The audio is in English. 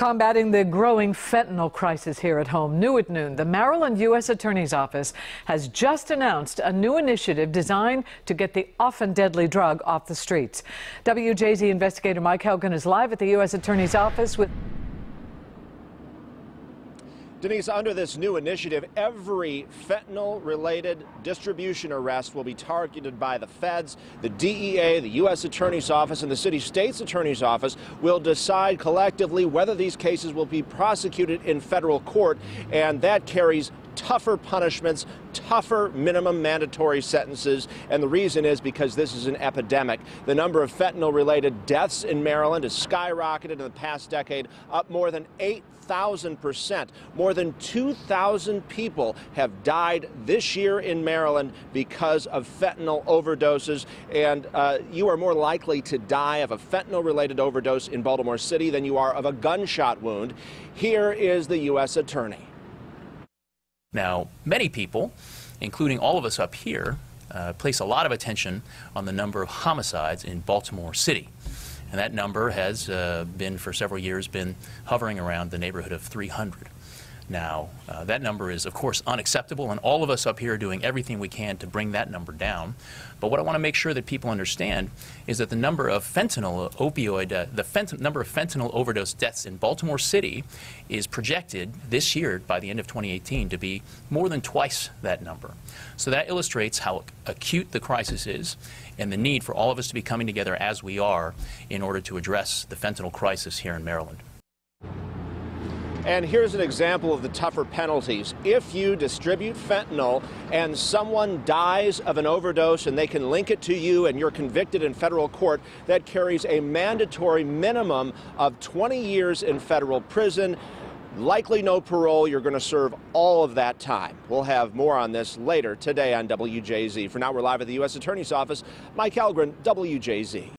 Combating the growing fentanyl crisis here at home. New at noon, the Maryland U.S. Attorney's Office has just announced a new initiative designed to get the often deadly drug off the streets. WJZ investigator Mike Helgen is live at the U.S. Attorney's Office with... Denise, under this new initiative, every fentanyl-related distribution arrest will be targeted by the feds. The DEA, the U.S. Attorney's Office, and the city state's Attorney's Office will decide collectively whether these cases will be prosecuted in federal court, and that carries tougher punishments, tougher minimum mandatory sentences, and the reason is because this is an epidemic. The number of fentanyl-related deaths in Maryland has skyrocketed in the past decade, up more than 8,000%. More than 2,000 people have died this year in Maryland because of fentanyl overdoses, and you are more likely to die of a fentanyl-related overdose in Baltimore City than you are of a gunshot wound. Here is the U.S. Attorney. Now, many people, including all of us up here, place a lot of attention on the number of homicides in Baltimore City. And that number has been, for several years, been hovering around the neighborhood of 300. Now, that number is, of course, unacceptable, and all of us up here are doing everything we can to bring that number down. But what I want to make sure that people understand is that the number of fentanyl number of fentanyl overdose deaths in Baltimore City is projected this year, by the end of 2018, to be more than twice that number. So that illustrates how acute the crisis is and the need for all of us to be coming together as we are in order to address the fentanyl crisis here in Maryland. And here's an example of the tougher penalties. If you distribute fentanyl and someone dies of an overdose and they can link it to you and you're convicted in federal court, that carries a mandatory minimum of 20 years in federal prison. Likely no parole. You're going to serve all of that time. We'll have more on this later today on WJZ. For now, we're live at the U.S. Attorney's Office. Mike Helgen, WJZ.